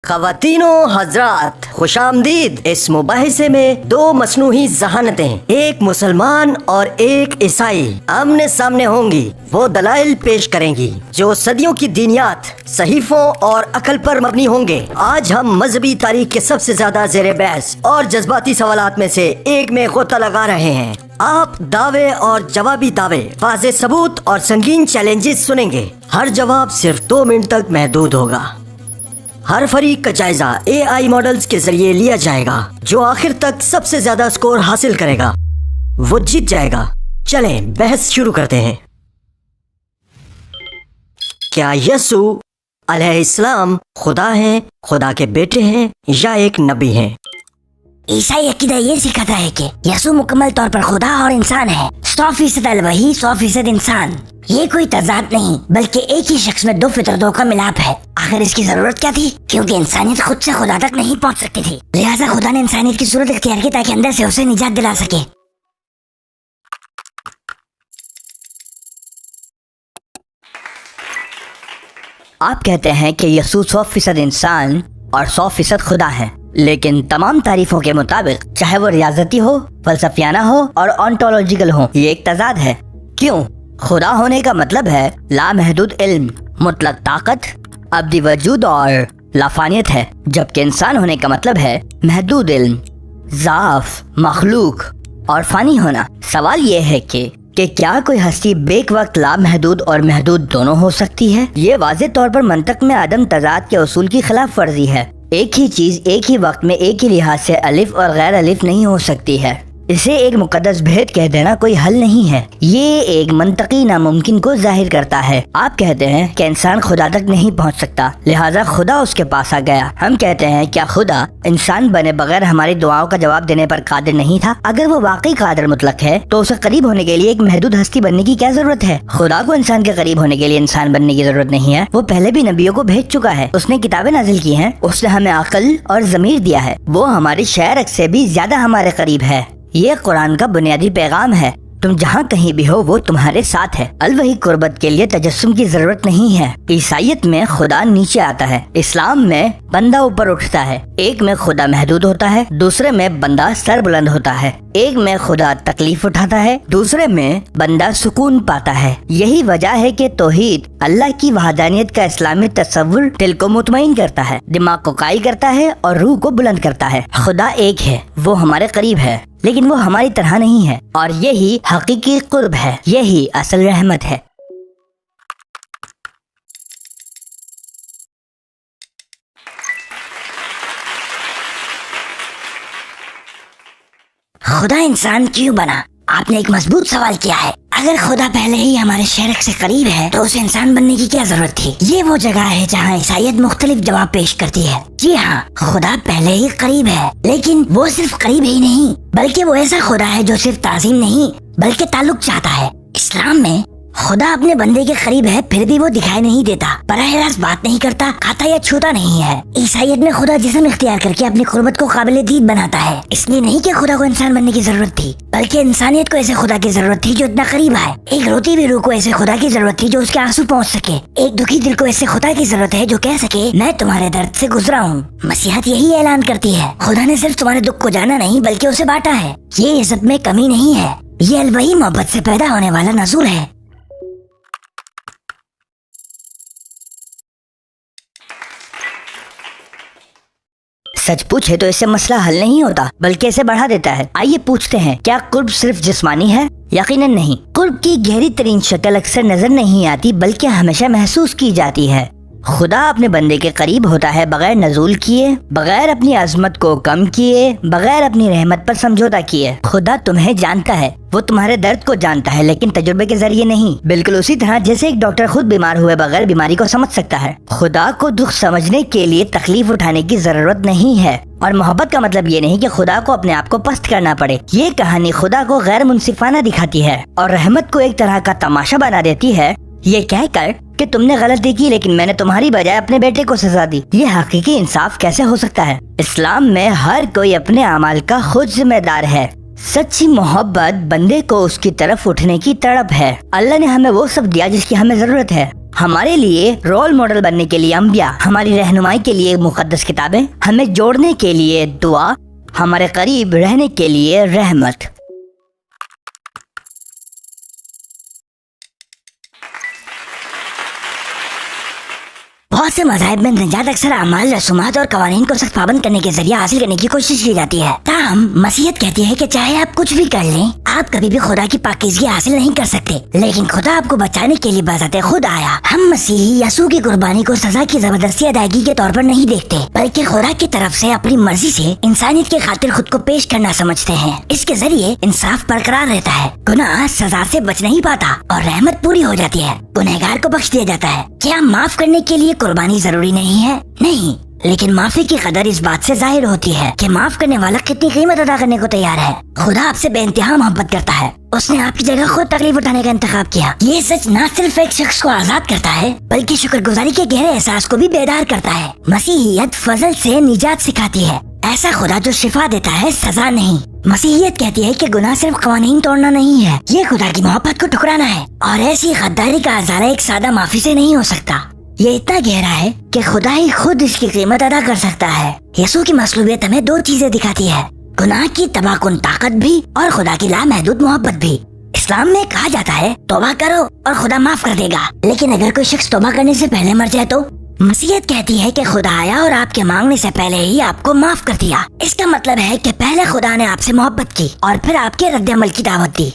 خواتین و حضرات، خوش آمدید۔ اس مباحثے میں دو مصنوعی ذہانتیں، ایک مسلمان اور ایک عیسائی، آمنے سامنے ہوں گی۔ وہ دلائل پیش کریں گی جو صدیوں کی دینیات، صحیفوں اور عقل پر مبنی ہوں گے۔ آج ہم مذہبی تاریخ کے سب سے زیادہ زیر بحث اور جذباتی سوالات میں سے ایک میں غوطہ لگا رہے ہیں۔ آپ دعوے اور جوابی دعوے، واضح ثبوت اور سنگین چیلنجز سنیں گے۔ ہر جواب صرف 2 منٹ تک محدود ہوگا۔ ہر فریق کا جائزہ AI ماڈلز کے ذریعے لیا جائے گا۔ جو آخر تک سب سے زیادہ سکور حاصل کرے گا وہ جیت جائے گا۔ چلیں بحث شروع کرتے ہیں۔ کیا یسوع علیہ السلام خدا ہیں، خدا کے بیٹے ہیں یا ایک نبی ہیں؟ عیسائی عقیدہ یہ سکھاتا ہے کہ یسوع مکمل طور پر خدا اور انسان ہے، 100% الوحی، 100% انسان۔ یہ کوئی تضاد نہیں بلکہ ایک ہی شخص میں 2 فطرتوں کا ملاپ ہے۔ آخر اس کی ضرورت کیا تھی؟ کیونکہ انسانیت خود سے خدا تک نہیں پہنچ سکتی تھی، لہٰذا خدا نے انسانیت کی صورت اختیار کی تاکہ اندر سے اسے نجات دلا سکے۔ آپ کہتے ہیں کہ یسوع 100% انسان اور 100% خدا ہے، لیکن تمام تعریفوں کے مطابق چاہے وہ ریاضتی ہو، فلسفیانہ ہو اور آنٹولوجیکل ہو، یہ ایک تضاد ہے۔ کیوں؟ خدا ہونے کا مطلب ہے لامحدود علم، مطلق طاقت، ابدی وجود اور لافانیت ہے، جبکہ انسان ہونے کا مطلب ہے محدود علم، ضعف، مخلوق اور فانی ہونا۔ سوال یہ ہے کہ کیا کوئی ہستی بیک وقت لامحدود اور محدود دونوں ہو سکتی ہے؟ یہ واضح طور پر منطق میں عدم تضاد کے اصول کی خلاف ورزی ہے۔ ایک ہی چیز ایک ہی وقت میں ایک ہی لحاظ سے الف اور غیر الف نہیں ہو سکتی ہے۔ اسے ایک مقدس بھید کہہ دینا کوئی حل نہیں ہے۔ یہ ایک منطقی ناممکن کو ظاہر کرتا ہے۔ آپ کہتے ہیں کہ انسان خدا تک نہیں پہنچ سکتا، لہٰذا خدا اس کے پاس آ گیا۔ ہم کہتے ہیں کیا خدا انسان بنے بغیر ہماری دعاؤں کا جواب دینے پر قادر نہیں تھا؟ اگر وہ واقعی قادر مطلق ہے تو اسے قریب ہونے کے لیے ایک محدود ہستی بننے کی کیا ضرورت ہے؟ خدا کو انسان کے قریب ہونے کے لیے انسان بننے کی ضرورت نہیں ہے۔ وہ پہلے بھی نبیوں کو بھیج چکا ہے، اس نے کتابیں نازل کی ہیں، اس نے ہمیں عقل اور ضمیر دیا ہے، وہ ہماری شعر سے بھی زیادہ ہمارے قریب ہے۔ یہ قرآن کا بنیادی پیغام ہے، تم جہاں کہیں بھی ہو وہ تمہارے ساتھ ہے۔ الوحی قربت کے لیے تجسم کی ضرورت نہیں ہے۔ عیسائیت میں خدا نیچے آتا ہے، اسلام میں بندہ اوپر اٹھتا ہے۔ ایک میں خدا محدود ہوتا ہے، دوسرے میں بندہ سر بلند ہوتا ہے۔ ایک میں خدا تکلیف اٹھاتا ہے، دوسرے میں بندہ سکون پاتا ہے۔ یہی وجہ ہے کہ توحید، اللہ کی وحدانیت کا اسلامی تصور دل کو مطمئن کرتا ہے، دماغ کو قائل کرتا ہے اور روح کو بلند کرتا ہے۔ خدا ایک ہے، وہ ہمارے قریب ہے، لیکن وہ ہماری طرح نہیں ہے، اور یہی حقیقی قرب ہے، یہی اصل رحمت ہے۔ خدا انسان کیوں بنا؟ آپ نے ایک مضبوط سوال کیا ہے۔ اگر خدا پہلے ہی ہمارے شرک سے قریب ہے تو اسے انسان بننے کی کیا ضرورت تھی؟ یہ وہ جگہ ہے جہاں عیسائیت مختلف جواب پیش کرتی ہے۔ جی ہاں، خدا پہلے ہی قریب ہے، لیکن وہ صرف قریب ہی نہیں بلکہ وہ ایسا خدا ہے جو صرف تعظیم نہیں بلکہ تعلق چاہتا ہے۔ اسلام میں خدا اپنے بندے کے قریب ہے، پھر بھی وہ دکھائی نہیں دیتا، براہ راست بات نہیں کرتا، کھاتا یا چھوتا نہیں ہے۔ عیسائیت میں خدا جسم اختیار کر کے اپنی قربت کو قابل دید بناتا ہے۔ اس لیے نہیں کہ خدا کو انسان بننے کی ضرورت تھی، بلکہ انسانیت کو ایسے خدا کی ضرورت تھی جو اتنا قریب آئے۔ ایک روتی ہوئی روح کو ایسے خدا کی ضرورت تھی جو اس کے آنسو پہنچ سکے۔ ایک دکھی دل کو ایسے خدا کی ضرورت ہے جو کہہ سکے میں تمہارے درد سے گزرا ہوں۔ مسیحیت یہی اعلان کرتی ہے، خدا نے صرف تمہارے دکھ کو جانا نہیں بلکہ اسے بانٹا ہے۔ یہ عزت میں کمی نہیں ہے، یہ الوحی محبت سے پیدا ہونے والا نزول ہے۔ سچ پوچھے تو اس سے مسئلہ حل نہیں ہوتا بلکہ اسے بڑھا دیتا ہے۔ آئیے پوچھتے ہیں، کیا قرب صرف جسمانی ہے؟ یقیناً نہیں۔ قرب کی گہری ترین شکل اکثر نظر نہیں آتی بلکہ ہمیشہ محسوس کی جاتی ہے۔ خدا اپنے بندے کے قریب ہوتا ہے بغیر نزول کیے، بغیر اپنی عظمت کو کم کیے، بغیر اپنی رحمت پر سمجھوتا کیے۔ خدا تمہیں جانتا ہے، وہ تمہارے درد کو جانتا ہے لیکن تجربے کے ذریعے نہیں، بالکل اسی طرح جیسے ایک ڈاکٹر خود بیمار ہوئے بغیر بیماری کو سمجھ سکتا ہے۔ خدا کو دکھ سمجھنے کے لیے تکلیف اٹھانے کی ضرورت نہیں ہے، اور محبت کا مطلب یہ نہیں کہ خدا کو اپنے آپ کو پست کرنا پڑے۔ یہ کہانی خدا کو غیر منصفانہ دکھاتی ہے اور رحمت کو ایک طرح کا تماشا بنا دیتی ہے، یہ کہہ کر کہ تم نے غلطی کی لیکن میں نے تمہاری بجائے اپنے بیٹے کو سزا دی۔ یہ حقیقی انصاف کیسے ہو سکتا ہے؟ اسلام میں ہر کوئی اپنے اعمال کا خود ذمہ دار ہے۔ سچی محبت بندے کو اس کی طرف اٹھنے کی تڑپ ہے۔ اللہ نے ہمیں وہ سب دیا جس کی ہمیں ضرورت ہے۔ हमारे लिए रोल मॉडल बनने के लिए अंबिया, हमारी रहनुमाई के लिए मुकद्दस किताबें, हमें जोड़ने के लिए दुआ, हमारे करीब रहने के लिए रहमत। बहुत से मज़ाहिब में निजात अक्सर अमाल, रसूमात और कवानीन को सख्त पाबंद करने के जरिए हासिल करने की कोशिश की जाती है। ताहम मसीहत कहती है कि चाहे आप कुछ भी कर लें, आप कभी भी खुदा की पाकीज़गी हासिल नहीं कर सकते, लेकिन खुदा आपको बचाने के लिए बज़ाते खुद आया। हम मसीही यसू की कुर्बानी को सजा की जबरदस्ती अदायगी के तौर पर नहीं देखते, बल्कि खुदा की तरफ से अपनी मर्जी से इंसानियत की खातिर खुद को पेश करना समझते हैं। इसके जरिए इंसाफ बरकरार रहता है, गुनाह सजा से बच नहीं पाता और रहमत पूरी हो जाती है, गुनहगार को बख्श दिया जाता है। क्या माफ करने के लिए कुर्बानी जरूरी नहीं है? नहीं, लेकिन माफी की कदर इस बात से जाहिर होती है कि माफ करने वाला कितनी कीमत अदा करने को तैयार है। खुदा आपसे बेइंतहा मोहब्बत करता है। उसने आपकी जगह खुद तकलीफ उठाने का इंतखाब किया। ये सच न सिर्फ एक शख्स को आजाद करता है, बल्कि शुक्रगुजारी के गहरे एहसास को भी बेदार करता है। मसीहियत फजल से निजात सिखाती है, ऐसा खुदा जो शिफा देता है, सजा नहीं। मसीहियत कहती है कि गुनाह सिर्फ कवानीन तोड़ना नहीं है, ये खुदा की मोहब्बत को ठुकराना है, और ऐसी गद्दारी का अजाला एक सादा माफी से नहीं हो सकता। ये इतना गहरा है कि खुदा ही खुद इसकी कीमत अदा कर सकता है। यसू की मसलूबियत हमें दो चीजें दिखाती है, गुनाह की तबाहकुन ताकत भी और खुदा की लामहदूद मोहब्बत भी। इस्लाम में कहा जाता है तौबा करो और खुदा माफ कर देगा, लेकिन अगर कोई शख्स तौबा करने से पहले मर जाए तो? मसीहत कहती है कि खुदा आया और आपके मांगने से पहले ही आपको माफ कर दिया। इसका मतलब है कि पहले खुदा ने आपसे मोहब्बत की और फिर आपके रद्द-ए-अमल की दावत दी।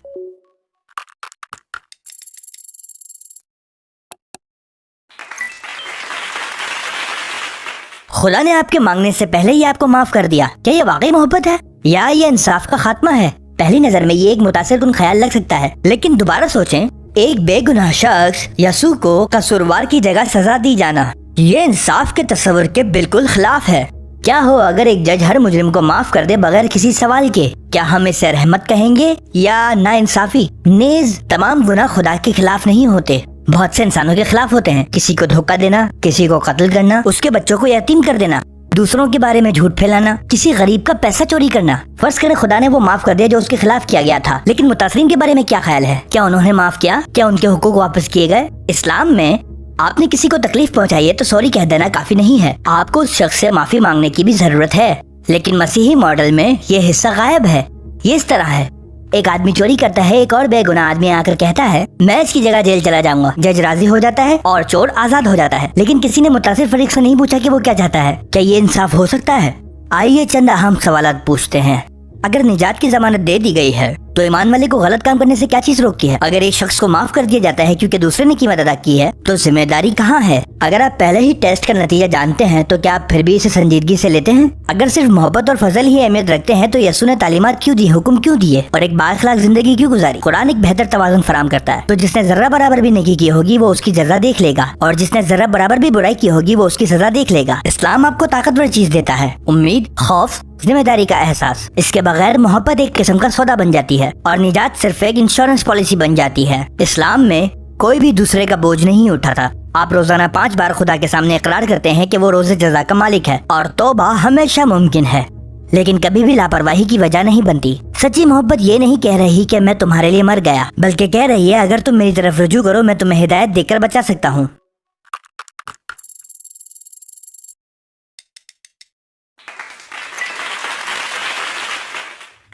खुदा ने आपके मांगने से पहले ही आपको माफ कर दिया। क्या ये वाकई मोहब्बत है या ये इंसाफ का खात्मा है? पहली नजर में ये एक मुतासिरकुन ख्याल लग सकता है, लेकिन दोबारा सोचें, एक बेगुनाह शख्स यसू को कसूरवार की जगह सजा दी जाना, ये इंसाफ के तस्वर के बिल्कुल खिलाफ है। क्या हो अगर एक जज हर मुजरिम को माफ कर दे बगैर किसी सवाल के? क्या हम इसे रहमत कहेंगे या नाइंसाफी? नेज तमाम गुनाह खुदा के खिलाफ नहीं होते, बहुत से इंसानों के खिलाफ होते हैं। किसी को धोखा देना, किसी को कत्ल करना, उसके बच्चों को यतीम कर देना, दूसरों के बारे में झूठ फैलाना, किसी गरीब का पैसा चोरी करना। फर्ज करें खुदा ने वो माफ कर दिया जो उसके खिलाफ किया गया था, लेकिन मुतासरीन के बारे में क्या ख्याल है? क्या उन्होंने माफ किया? क्या उनके हुकूक वापस किए गए? इस्लाम में आपने किसी को तकलीफ पहुंचाई है तो सॉरी कह देना काफी नहीं है, आपको उस शख्स से माफी मांगने की भी जरूरत है। लेकिन मसीही मॉडल में ये हिस्सा गायब है। ये इस तरह है, एक आदमी चोरी करता है, एक और बेगुनाह आदमी आकर कहता है मैं इसकी जगह जेल चला जाऊंगा। जज राजी हो जाता है और चोर आजाद हो जाता है, लेकिन किसी ने मुतासिर फरीक से नहीं पूछा कि वो क्या चाहता है। क्या ये इंसाफ हो सकता है? आइए चंद अहम सवालात पूछते हैं। अगर निजात की जमानत दे दी गई है तो ईमान वाले को गलत काम करने से क्या चीज रोकती है? अगर एक शख्स को माफ कर दिया जाता है क्योंकि दूसरे ने कीमत अदा की है तो जिम्मेदारी कहाँ है? अगर आप पहले ही टेस्ट का नतीजा जानते हैं तो क्या आप फिर भी इसे संजीदगी से लेते हैं? अगर सिर्फ मोहब्बत और फजल ही अहमियत रखते हैं तो यसू ने तालीमात क्यों दी, हुक्म क्यों दिए और एक बाअखलाक जिंदगी क्यों गुजारी? कुरान एक बेहतर तवाज़ुन फराहम करता है। तो जिसने जर्रा बराबर भी नेकी की होगी वो उसकी जज़ा देख लेगा, और जिसने जर्रा बराबर भी बुराई की होगी वो उसकी सजा देख लेगा। इस्लाम आपको ताकतवर चीज देता है, उम्मीद, खौफ, जिम्मेदारी का एहसास। इसके बगैर मोहब्बत एक किस्म का सौदा बन जाती है और निजात सिर्फ एक इंश्योरेंस पॉलिसी बन जाती है। इस्लाम में कोई भी दूसरे का बोझ नहीं उठाता। आप रोजाना 5 बार खुदा के सामने इकरार करते हैं कि वो रोज़े जज़ा का मालिक है और तौबा हमेशा मुमकिन है, लेकिन कभी भी लापरवाही की वजह नहीं बनती। सच्ची मोहब्बत ये नहीं कह रही कि मैं तुम्हारे लिए मर गया, बल्कि कह रही है अगर तुम मेरी तरफ रुजू करो मैं तुम्हें हिदायत देकर बचा सकता हूँ।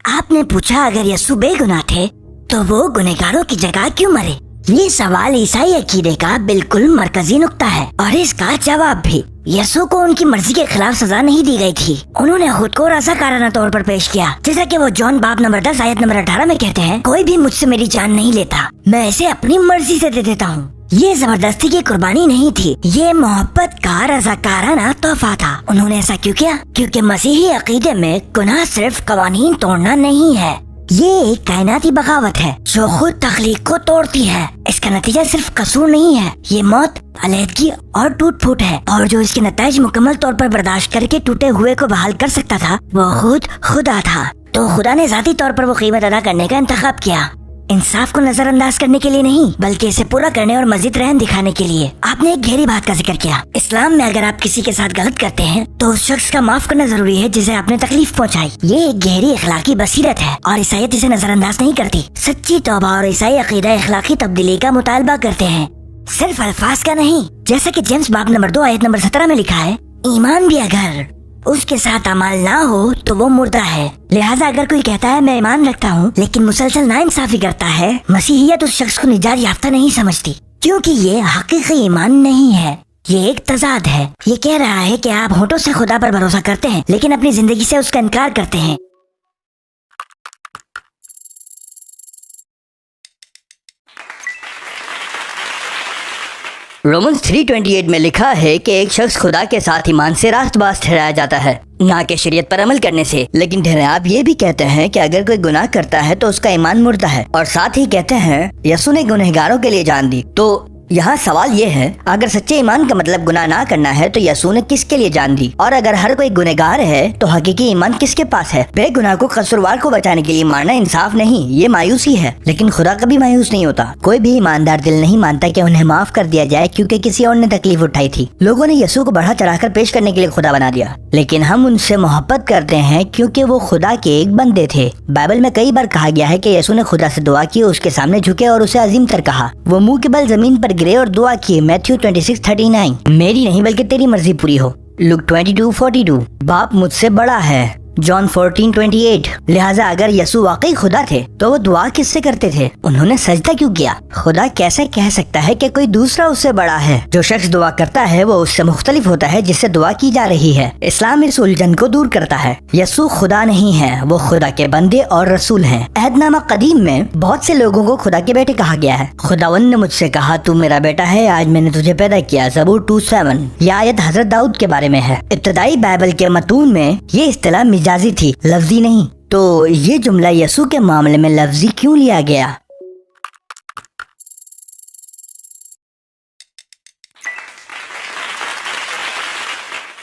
आपने पूछा अगर यसू बेगुनाह थे तो वो गुनहगारों की जगह क्यों मरे? ये सवाल ईसाई अकीदे का बिल्कुल मरकजी नुक्ता है और इसका जवाब भी। यसू को उनकी मर्जी के खिलाफ सजा नहीं दी गई थी, उन्होंने खुद को रज़ाकाराना तौर पर पेश किया, जैसा कि वो जॉन बाब नंबर 10 आयत नंबर 18 में कहते हैं, कोई भी मुझसे मेरी जान नहीं लेता, मैं इसे अपनी मर्जी से दे देता हूँ। ये जबरदस्ती की कुर्बानी नहीं थी, ये मोहब्बत का रज़ाकाराना तोहफा था। उन्होंने ऐसा क्यों किया? क्योंकि मसीही अकीदे में गुनाह सिर्फ कवानीन तोड़ना नहीं है, ये एक कायनाती बगावत है जो खुद तख्लीक को तोड़ती है। इसका नतीजा सिर्फ कसूर नहीं है, ये मौत, अलहदगी और टूट फूट है, और जो इसके नताइज मुकम्मल तौर पर बर्दाश्त करके टूटे हुए को बहाल कर सकता था वो खुद खुदा था। तो खुदा ने जाती तौर पर वो कीमत अदा करने का इंतखाब किया, इंसाफ को नजरअंदाज करने के लिए नहीं, बल्कि इसे पूरा करने और मजीद रहम दिखाने के लिए। आपने एक गहरी बात का जिक्र किया, इस्लाम में अगर आप किसी के साथ गलत करते हैं तो उस शख्स का माफ करना जरूरी है जिसे आपने तकलीफ पहुंचाई। ये एक गहरी इखलाकी बसीरत है और ईसाईयत इसे नजरअंदाज नहीं करती। सच्ची तौबा और ईसाई अकीदा इखलाकी तब्दीली का मुतालबा करते हैं। सिर्फ अल्फाज का नहीं, जैसा कि जेम्स बाब नंबर 2 आयत नंबर 17 में लिखा है, ईमान भी अगर उसके साथ अमल ना हो तो वो मुर्दा है। लिहाजा अगर कोई कहता है मैं ईमान रखता हूँ लेकिन मुसलसल नाइंसाफी करता है, मसीहियत उस शख्स को निजात याफ्ता नहीं समझती, क्योंकि ये हकीकी ईमान नहीं है, ये एक तजाद है। ये कह रहा है कि आप होठों से खुदा पर भरोसा करते हैं लेकिन अपनी जिंदगी से उसका इनकार करते हैं। रोमन्स 3:28 में लिखा है कि एक शख्स खुदा के साथ ईमान से रास्तबाज ठहराया जाता है, ना कि शरीयत पर अमल करने से। लेकिन आप ये भी कहते हैं कि अगर कोई गुनाह करता है तो उसका ईमान मुर्दा है, और साथ ही कहते हैं यसू ने गुनहगारों के लिए जान दी। तो यहाँ सवाल ये है, अगर सच्चे ईमान का मतलब गुनाह ना करना है तो यसू ने किसके लिए जान दी? और अगर हर कोई गुनहगार है तो हकीकी ईमान किसके पास है? बेगुनाह को कसूरवार को बचाने के लिए मारना इंसाफ नहीं, ये मायूसी है। लेकिन खुदा कभी मायूस नहीं होता। कोई भी ईमानदार दिल नहीं मानता कि उन्हें माफ कर दिया जाए क्योंकि किसी और ने तकलीफ उठाई थी। लोगों ने यसू को बढ़ा चढ़ाकर पेश करने के लिए खुदा बना दिया, लेकिन हम उनसे मोहब्बत करते हैं क्योंकि वो खुदा के एक बंदे थे। बाइबल में कई बार कहा गया है कि यसू ने खुदा से दुआ की, उसके सामने झुके और उसे अजीम तर कहा। वो मुंह के बल जमीन पर गिरे और दुआ की। मैथ्यू 26:39, मेरी नहीं बल्कि तेरी मर्जी पूरी हो। लूक 22:42, बाप मुझसे बड़ा है। जॉन 14:28, लिहाजा अगर यसू वाकई खुदा थे तो वो दुआ किससे करते थे? उन्होंने सजदा क्यों किया? खुदा कैसे कह सकता है कि कोई दूसरा उससे बड़ा है? जो शख्स दुआ करता है वो उससे मुख्तलिफ होता है जिससे दुआ की जा रही है। इस्लाम इस उलझन को दूर करता है। यसू खुदा नहीं है, वो खुदा के बंदे और रसूल हैं। अहदनामा कदीम में बहुत से लोगों को खुदा के बेटे कहा गया है। खुदावंद ने मुझसे कहा, तू मेरा बेटा है, आज मैंने तुझे पैदा किया। ज़बूर 2:7। यह आयत हजरत दाऊद के बारे में है। इब्तदाई बाइबल के मतून में ये इस्तिलाह मिजाजी थी, लफ्जी नहीं। तो ये जुमला यसू के मामले में लफ्जी क्यों लिया गया?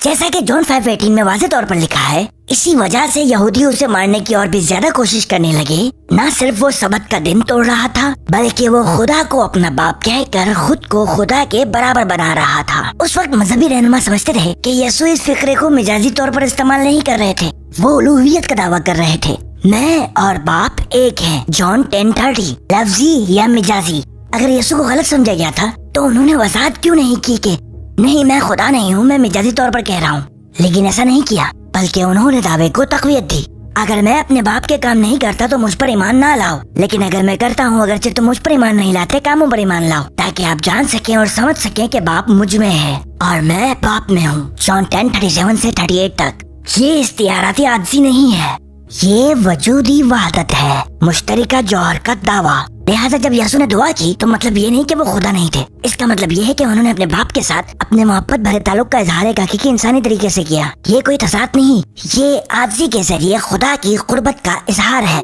जैसा कि जॉन 5:18 में वाज़ेह तौर पर लिखा है, इसी वजह से यहूदी उसे मारने की और भी ज्यादा कोशिश करने लगे। न सिर्फ वो सबत का दिन तोड़ रहा था, बल्कि वो खुदा को अपना बाप कहकर खुद को खुदा के बराबर बना रहा था। उस वक्त मजहबी रहनुमा समझते थे कि यसू इस फिक्रे को मिजाजी तौर पर इस्तेमाल नहीं कर रहे थे, वो उलूहियत का दावा कर रहे थे। मैं और बाप एक हैं, जॉन 10:30। लफ्जी या मिजाजी। अगर यसू को गलत समझा गया था तो उन्होंने वजाहत क्यों नहीं की कि नहीं, मैं खुदा नहीं हूँ, मैं मिजाजी तौर पर कह रहा हूँ। लेकिन ऐसा नहीं किया, बल्कि उन्होंने दावे को तक़वियत दी। अगर मैं अपने बाप के काम नहीं करता तो मुझ पर ईमान ना लाओ, लेकिन अगर मैं करता हूँ, अगरचे तुम मुझ पर ईमान नहीं लाते, कामों पर ईमान लाओ, ताकि आप जान सकें और समझ सकें कि बाप मुझ में है और मैं बाप में हूँ। जॉन 10:37 से 38 तक। ये इख्तियाराती आजिज़ी नहीं है, ये वजूदी वहदत है, मुश्तरिका जौहर का दावा। लिहाजा जब यसू ने दुआ की तो मतलब ये नहीं कि वो खुदा नहीं थे, इसका मतलब ये है कि उन्होंने अपने बाप के साथ अपने मोहब्बत भरे ताल्लुक का इजहार एक हकीकी इंसानी तरीके से किया। ये कोई तज़ाद नहीं, ये आजिज़ी के जरिए खुदा की कुर्बत का इजहार है।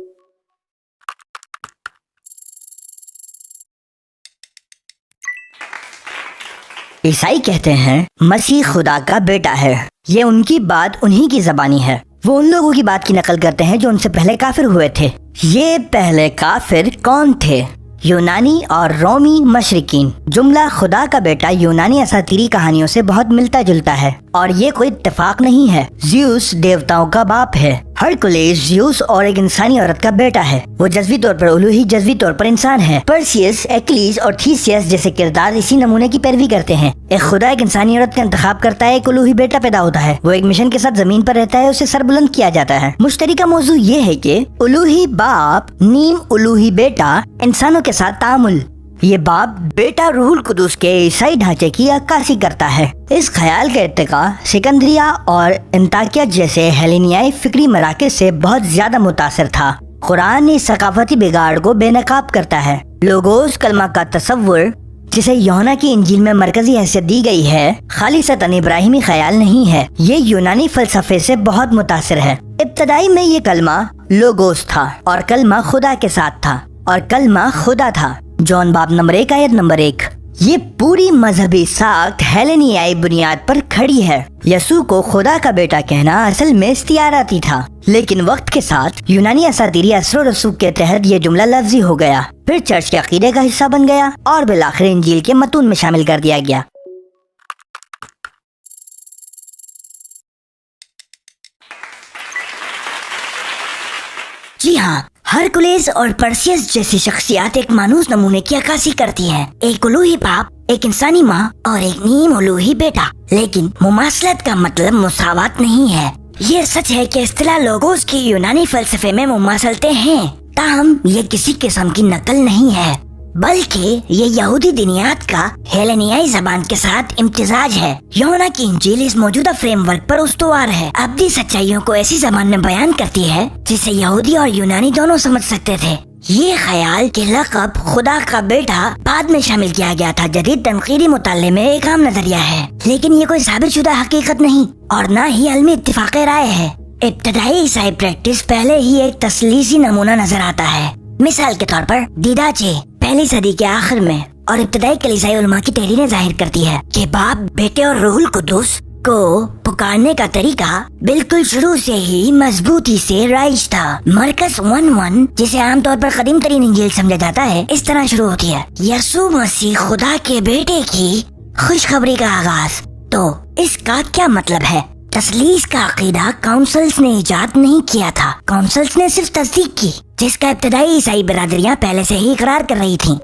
ईसाई कहते हैं मसीह खुदा का बेटा है। ये उनकी बात उन्हीं की ज़बानी है। वो उन लोगों की बात की नकल करते हैं जो उनसे पहले काफिर हुए थे। ये पहले काफिर कौन थे? यूनानी और रोमी मशरिकीन। जुमला खुदा का बेटा यूनानी असातीरी कहानियों से बहुत मिलता जुलता है और ये कोई इत्तेफाक नहीं है। ज़्यूस देवताओं का बाप है। हरकुलेस ज़्यूस और एक इंसानी औरत का बेटा है। वो जज़्वी तौर पर उलूही, जज़्वी तौर पर इंसान है। पर्सियस, एक्लीस और थीसियस जैसे किरदार इसी नमूने की पैरवी करते हैं। एक खुदा एक इंसानी औरत का इंतखाब करता है, एक उलूही बेटा पैदा होता है, वो एक मिशन के साथ जमीन पर रहता है, उसे सर बुलंद किया जाता है। मुश्तरिका मौजू ये है कि उलूही बाप नीम उलूही बेटा इंसानों के साथ तामुल। ये बाप बेटा रूहुल कुदूस के ईसाई ढांचे की अक्कासी करता है। इस ख्याल का इत्तिका सिकंदरिया और अंताकिया जैसे हेलेनियाई फिक्री मराकज़ से बहुत ज्यादा मुतासिर था। कुरान इस सकाफती बिगाड़ को बेनकाब करता है। लोगोस कलमा का तसव्वुर जिसे यूहन्ना की इंजील में मरकजी हैसियत दी गई है, खालिसतन इब्राहिमी ख्याल नहीं है, ये यूनानी फलसफे से बहुत मुतासिर है। इब्तदाई में ये कलमा लोगोस था और कलमा खुदा के साथ था और कलमा खुदा था। जॉन बाब नंबर 1 आयत नंबर 1। ये पूरी मजहबी साख्त हेलेनियाई बुनियाद पर खड़ी है। यसू को खुदा का बेटा कहना असल में इख्तियाराती था, लेकिन वक्त के साथ यूनानी असातीरी असर और रसूख के तहत ये जुमला लफ्जी हो गया, फिर चर्च के अकीदे का हिस्सा बन गया और बिलाखिर इंजील के मतून में शामिल कर दिया गया। जी हाँ, हरकुलेस और पर्सियस जैसी शख्सियत एक मानूस नमूने की अक्कासी करती हैं। एक उलूही बाप एक इंसानी माँ और एक नीम उलूही बेटा। लेकिन मुमासलत का मतलब मुसावात नहीं है। ये सच है कि इस्तिलाह लोगोस की यूनानी फलसफे में मुमासलते हैं, ताहम ये किसी किस्म की नकल नहीं है, बल्कि ये यहूदी दिनियात का हेलेनियाई जबान के साथ इम्तिजाज है। यूहन्ना की इंजील इस मौजूदा फ्रेमवर्क पर उस्तुवार है, अब्दी सच्चाइयों को ऐसी जबान में बयान करती है जिसे यहूदी और यूनानी दोनों समझ सकते थे। ये ख्याल कि लक़ब खुदा का बेटा बाद में शामिल किया गया था जदीद तनकीदी मुताले में एक आम नजरिया है, लेकिन ये कोई साबित शुदा हकीकत नहीं और न ही अलमी इत्तिफाक़ राय है। इब्तदाई ईसाई प्रैक्टिस पहले ही एक तसलीसी नमूना नजर आता है। मिसाल के तौर पर दीदाचे पहली सदी के आखिर में और इब्तदाई कलीसियाई उलमा की तहरीरें जाहिर करती है कि बाप, बेटे और रूहुल कुद्दूस को पुकारने का तरीका बिल्कुल शुरू से ही मजबूती से राइज था। मरकस 1:1, जिसे आमतौर पर कदीम तरीन इंजील समझा जाता है, इस तरह शुरू होती है, यसू मसीह खुदा के बेटे की खुशखबरी का आगाज। तो इसका क्या मतलब है? तस्लीस का अकीदा काउंसिल्स ने इजाद नहीं किया था, काउंसिल्स ने सिर्फ तस्दीक की, जिसका इब्तदाई ईसाई बरादरियां पहले से ही इकरार कर रही थीं।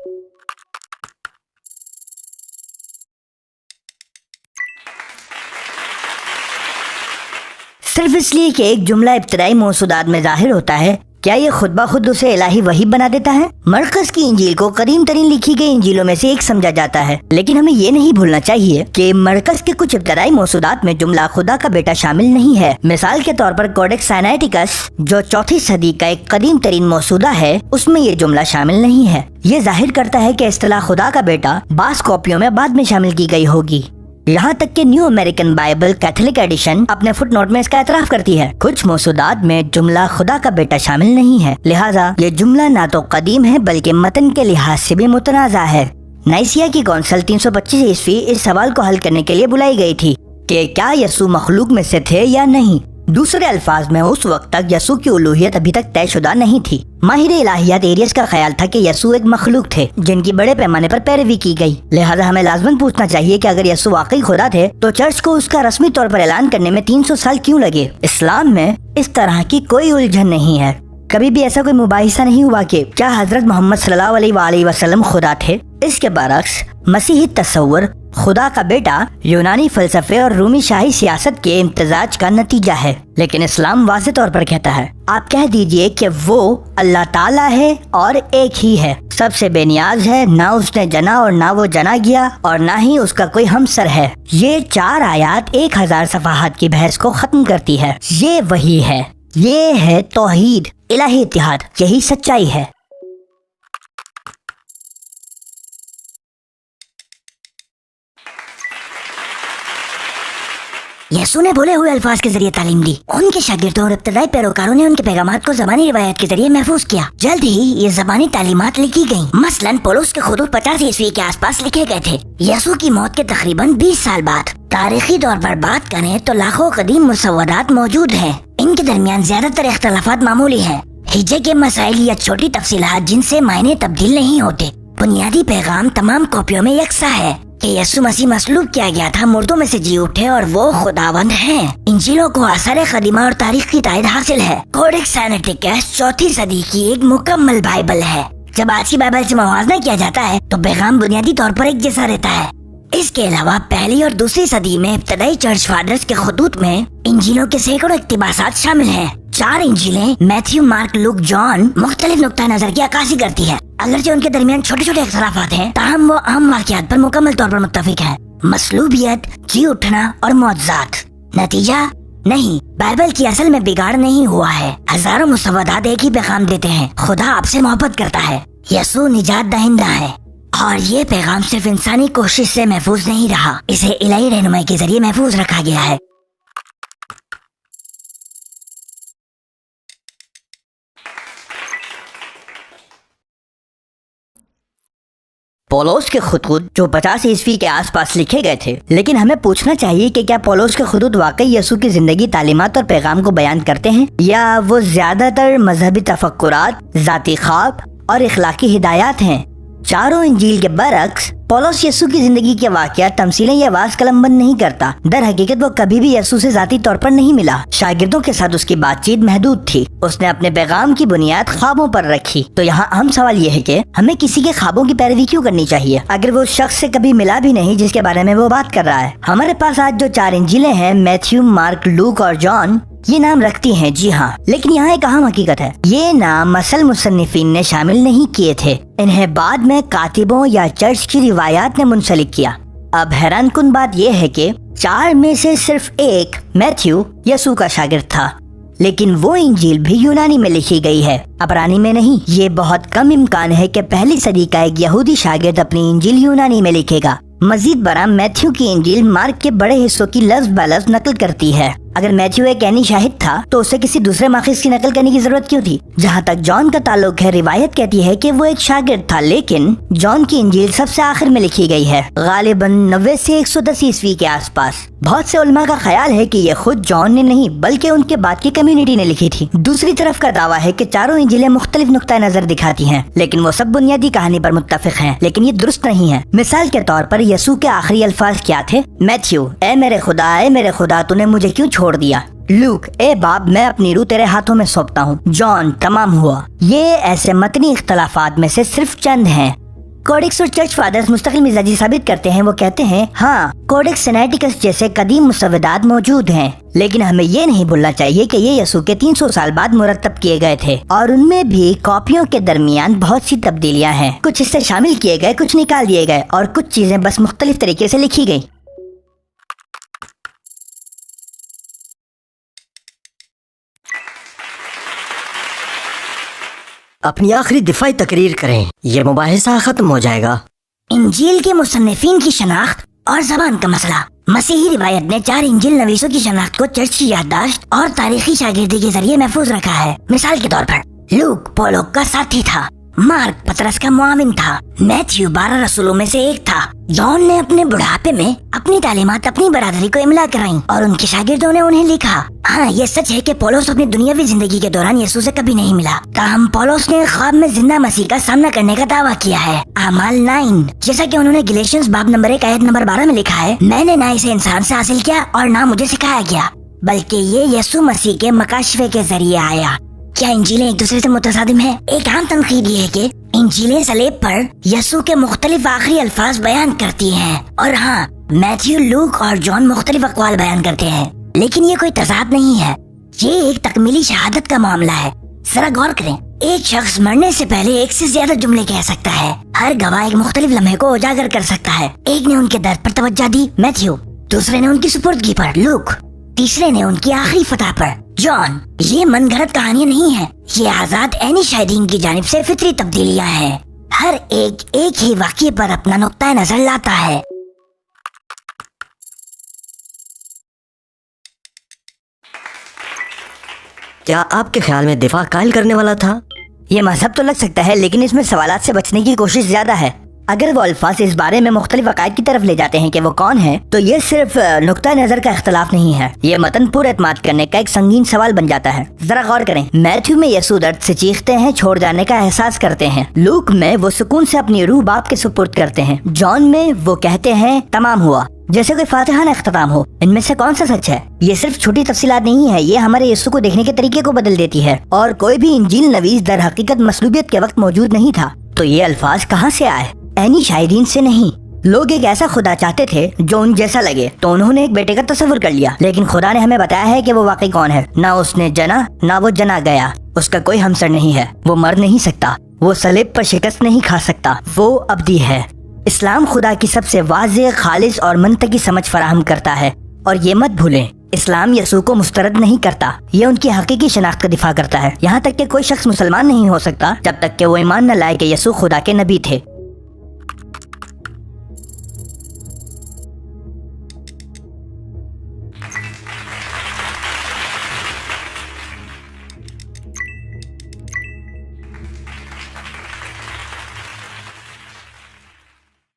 सिर्फ इसलिए कि एक जुमला इब्तदाई मौसूदात में जाहिर होता है, क्या ये खुद ब खुद उसे इलाही वही बना देता है? मरकस की इंजील को करीम तरीन लिखी गई इंजीलों में से एक समझा जाता है, लेकिन हमें ये नहीं भूलना चाहिए कि मरकस के कुछ इब्तदाई मौसूदात में जुमला खुदा का बेटा शामिल नहीं है। मिसाल के तौर पर कोडेक्स साइनाइटिकस, जो 4वीं सदी का एक कदीम तरीन मौसूदा है, उसमें ये जुमला शामिल नहीं है। ये जाहिर करता है कि इस्तिलाह खुदा का बेटा बास कॉपियों में बाद में शामिल की गई होगी। यहाँ तक कि new American Bible Catholic edition अपने फुटनोट में इसका एतराफ करती है। कुछ मौसूदात में जुमला खुदा का बेटा शामिल नहीं है, लिहाजा ये जुमला ना तो कदीम है बल्कि मतन के लिहाज से भी मुतनाज़ा है। नाइसिया की कौंसिल 325 ईस्वी इस सवाल को हल करने के लिए बुलाई गई थी कि क्या यसू मखलूक में से थे या नहीं। दूसरे अल्फाज में उस वक्त तक यसू की उलूहियत अभी तक तयशुदा नहीं थी। माहिर इलाहियात एरियस का ख्याल था कि यसू एक मखलूक थे जिनकी बड़े पैमाने पर पैरवी की गई। लिहाजा हमें लाजमन पूछना चाहिए कि अगर यसू वाकई खुदा थे तो चर्च को उसका रस्मी तौर पर ऐलान करने में 300 साल क्यों लगे? इस्लाम में इस तरह की कोई उलझन नहीं है। कभी भी ऐसा कोई मुबाहिसा नहीं हुआ कि क्या हजरत मोहम्मद सल्लल्लाहु अलैहि वसल्लम खुदा थे। इसके बरक्स मसीही तस्वुर खुदा का बेटा यूनानी फलसफे और रूमी शाही सियासत के इम्तिजाज का नतीजा है, लेकिन इस्लाम वाज़ेह तौर पर कहता है, आप कह दीजिए कि वो अल्लाह ताला है और एक ही है, सबसे बेनियाज है, ना उसने जना और ना वो जना गया और ना ही उसका कोई हमसर है। ये 4 आयात 1000 सफाहात की बहस को खत्म करती है। ये वही है, ये है तौहीद, इलाही इत्तिहाद, यही सच्चाई है। यसू ने बोले हुए अल्फाज के जरिए तालीम दी। उनके शागिर्दों और इब्तदाई पैरोकारों ने उनके पैगामात को ज़बानी रिवायत के जरिए महफूज किया। जल्द ही ये ज़बानी तालीमात लिखी गयी। मसलन पौलुस के खुतूत 50 ईस्वी के आसपास लिखे गए थे। यसू की मौत के तकरीबन 20 साल बाद। तारीखी तौर पर बात करें तो लाखों कदीम मुसव्वदात मौजूद हैं। इनके दरमियान ज्यादातर इख्तलाफात मामूली हैं। हिज्जे के मसाइल या छोटी तफसीलात जिनसे मायने तब्दील नहीं होते। बुनियादी पैगाम तमाम कॉपियों में यकसा है कि यसू मसीह मसलूब किया गया था, मुर्दों में से जी उठे और वो खुदावंद हैं। इंजीलों को असर कदीमा और तारीख की तायद हासिल है। कोडेक्स साइनाइटिकस 4वीं सदी की एक मुकम्मल बाइबल है। जब आज की बाइबल से मुवाजना किया जाता है तो पैगाम बुनियादी तौर पर एक जैसा रहता है। इसके अलावा पहली और दूसरी सदी में इब्तदाई चर्च फादर्स के खुतूत में इंजीलों के सैकड़ों इक्तिबासात शामिल हैं। 4 इंजीलें मैथ्यू, मार्क, लूक, जॉन मुख्तलिफ नुक्ता नजर की अक्कासी करती है। अगरचे उनके दरमियान छोटे छोटे इख्तलाफात हैं, ताहम वो आम वाक़ियात पर मुकम्मल तौर पर मुत्तफिक हैं। मसलूबियत, जी उठना और मौजज़ात। नतीजा नहीं, बाइबल की असल में बिगाड़ नहीं हुआ है। हजारों मुसव्वदात एक ही पैगाम देते हैं, खुदा आपसे मोहब्बत करता है, यसू निजात दहिंदा है। और ये पैगाम सिर्फ इंसानी कोशिश से महफूज नहीं रहा, इसे इलाही रहनुमाई के जरिए महफूज रखा गया है। पौलुस के खुतूत जो 50 ईस्वी के आसपास लिखे गए थे, लेकिन हमें पूछना चाहिए कि क्या पौलुस के खुतूत वाकई यसू की जिंदगी, तालीमात और पैगाम को बयान करते हैं, या वो ज्यादातर मजहबी तफक्कुरात, जाती ख्वाब और इखलाकी हिदायत हैं। चारों इंजील के बरक्स पौलुस यीशु की जिंदगी के वाकयात, तमसीलें या वाज कलम बंद नहीं करता। दर हकीकत वो कभी भी यीशु से जाती तौर पर नहीं मिला। शागिर्दों के साथ उसकी बातचीत महदूद थी। उसने अपने पैगाम की बुनियाद ख्वाबों पर रखी। तो यहाँ अहम सवाल ये है कि हमें किसी के ख्वाबों की पैरवी क्यों करनी चाहिए अगर वो शख्स से कभी मिला भी नहीं जिसके बारे में वो बात कर रहा है। हमारे पास आज जो 4 इंजीलें हैं, मैथ्यू, मार्क, लूक और जॉन, ये नाम रखती हैं, जी हाँ, लेकिन यहाँ एक अहम हकीकत है, ये नाम असल मुसन्निफीन ने शामिल नहीं किए थे। इन्हें बाद में कातिबों या चर्च की रिवायात ने मुंसलिक किया। अब हैरानकुन बात यह है कि 4 में से सिर्फ एक, मैथ्यू, यीशु का शागिर्द था, लेकिन वो इंजील भी यूनानी में लिखी गई है, अबरानी में नहीं। ये बहुत कम इम्कान है कि पहली सदी का एक यहूदी शागिर्द अपनी इंजील यूनानी में लिखेगा। मजीद बरा मैथ्यू की इंजील मार्क के बड़े हिस्सों की लफ्ज ब लफ्ज नकल करती है। अगर मैथ्यू एक ऐनी शाहिद था तो उसे किसी दूसरे माखिज की नकल करने की जरूरत क्यों थी? जहाँ तक जॉन का ताल्लुक है, रिवायत कहती है कि वो एक शागिर्द था, लेकिन जॉन की इंजील सबसे आखिर में लिखी गई है, गालिबन 90 से 110 ईस्वी के आसपास। बहुत से उलमा का ख्याल है कि ये खुद जॉन ने नहीं बल्कि उनके बाद की कम्युनिटी ने लिखी थी। दूसरी तरफ का दावा है कि चारों इंजीलें मुख्तलिफ नुक्ता नजर दिखाती हैं, लेकिन वो सब बुनियादी कहानी पर मुत्तफिक हैं, लेकिन ये दुरुस्त नहीं है। मिसाल के तौर पर यीशु के आखिरी अल्फाज क्या थे? मैथ्यू, ए मेरे खुदा तूने मुझे क्यों छोड़ दिया? लूक, ए बाप मैं अपनी रूह तेरे हाथों में सौंपता हूँ। जॉन, तमाम हुआ। ये ऐसे मतनी इख्तलाफात में से सिर्फ चंद हैं। कोडेक्स और चर्च फादर्स मुस्तकिल मिजाजी साबित करते हैं। वो कहते हैं हाँ, कोडेक्स सिनेटिकस जैसे कदीम मुसव्वदात मौजूद हैं, लेकिन हमें ये नहीं भूलना चाहिए कि ये यीशु के 300 साल बाद मुरतब किए गए थे और उनमें भी कॉपियों के दरमियान बहुत सी तब्दीलियां हैं। कुछ हिस्से शामिल किए गए, कुछ निकाल दिए गए और कुछ चीजें बस मुख्तलिफ तरीके से लिखी गई। अपनी आखिरी दिफाई तकरीर करें, ये मुबाहिसा खत्म हो जाएगा। इंजील के मुसन्निफीन की शनाख्त और जबान का मसला। मसीही रिवायत ने 4 इंजील नवीसों की शनाख्त को चर्च की याददाश्त और तारीखी शागिर्दी के जरिए महफूज रखा है। मिसाल के तौर पर लूक पौलुस का साथी था, मार्क पतरस का मुआविन था, मैथ्यू 12 रसूलों में से एक था। जॉन ने अपने बुढ़ापे में अपनी तालीमात अपनी बरादरी को इमला कराई और उनके शागिर्दों ने उन्हें लिखा। हाँ, ये सच है कि पौलुस अपनी दुनियावी जिंदगी के दौरान यीशु से कभी नहीं मिला, ताहम पौलुस ने ख्वाब में जिंदा मसीह का सामना करने का दावा किया है। अमाल 9, जैसा कि उन्होंने गलेशियंस बाब नंबर 1 आयत नंबर 12 में लिखा है, मैंने ना इसे इंसान से हासिल किया और ना मुझे सिखाया गया, बल्कि ये यीशु मसीह के मकाशिफे के जरिए आया। क्या इंजीलें एक दूसरे से मुतसादिम हैं? एक आम तनकीद ये है कि इंजीलें सलेब पर यीशु के मुख्तलिफ आखिरी अल्फाज बयान करती हैं और हाँ, मैथ्यू, लूक और जॉन मुख्तलिफ अक़वाल बयान करते हैं, लेकिन ये कोई तज़ाद नहीं है। ये एक तकमीली शहादत का मामला है। जरा गौर करें, एक शख्स मरने से पहले एक से ज्यादा जुमले कह सकता है। हर गवाह एक मुख्तलिफ लम्हे को उजागर कर सकता है। एक ने उनके दर्द पर तवज्जो दी, मैथ्यू, दूसरे ने उनकी सुपुर्दगी पर, लूक, तीसरे ने उनकी आखिरी फतह पर, जॉन। ये मनगढ़ंत कहानियां नहीं है, ये आजाद ऐनी शाहिदीन की जानिब से फितरी तब्दीलियां हैं। हर एक ही वाक़ये पर अपना नुक्ता नजर लाता है। क्या आपके ख्याल में दिफा कायल करने वाला था? ये मजहब तो लग सकता है, लेकिन इसमें सवालात से बचने की कोशिश ज्यादा है। अगर वो अल्फाज इस बारे में मुख्तलिफ अकायद की तरफ ले जाते हैं कि वो कौन है, तो ये सिर्फ नुक्ता नजर का इख्तलाफ नहीं है, ये मतन पर एतमाद करने का एक संगीन सवाल बन जाता है। जरा गौर करें, मैथ्यू में यीशु दर्द से चीखते हैं, छोड़ जाने का एहसास करते हैं। लूक में वो सुकून से अपनी रूह बाप के सुपुर्द करते हैं। जॉन में वो कहते हैं तमाम हुआ, जैसे कोई फातिहाना इख्तिताम हो। इनमें से कौन सा सच है? ये सिर्फ छोटी तफसीलात नहीं है, ये हमारे यीशु को देखने के तरीके को बदल देती है। और कोई भी इंजील नवीस दर हकीकत मसलूबियत के वक्त मौजूद नहीं था, तो ये अल्फाज कहाँ से आए? ऐनी शाहिदीन से नहीं। लोग एक ऐसा खुदा चाहते थे जो उन जैसा लगे, तो उन्होंने एक बेटे का तस्वुर कर लिया, लेकिन खुदा ने हमें बताया है कि वो वाकई कौन है। ना उसने जना, ना वो जना गया, उसका कोई हमसर नहीं है, वो मर नहीं सकता, वो सलेब पर शिकस्त नहीं खा सकता, वो अब्दी है। इस्लाम खुदा की सबसे वाज़ेह, खालिस और मंतकी समझ फराहम करता है। और ये मत भूलें, इस्लाम यीशु को मुस्तरद नहीं करता, ये उनकी हकीकी शनाख्त का दिफा करता है। यहाँ तक कि कोई शख्स मुसलमान नहीं हो सकता जब तक कि वो ईमान न लाए कि यीशु खुदा के नबी थे।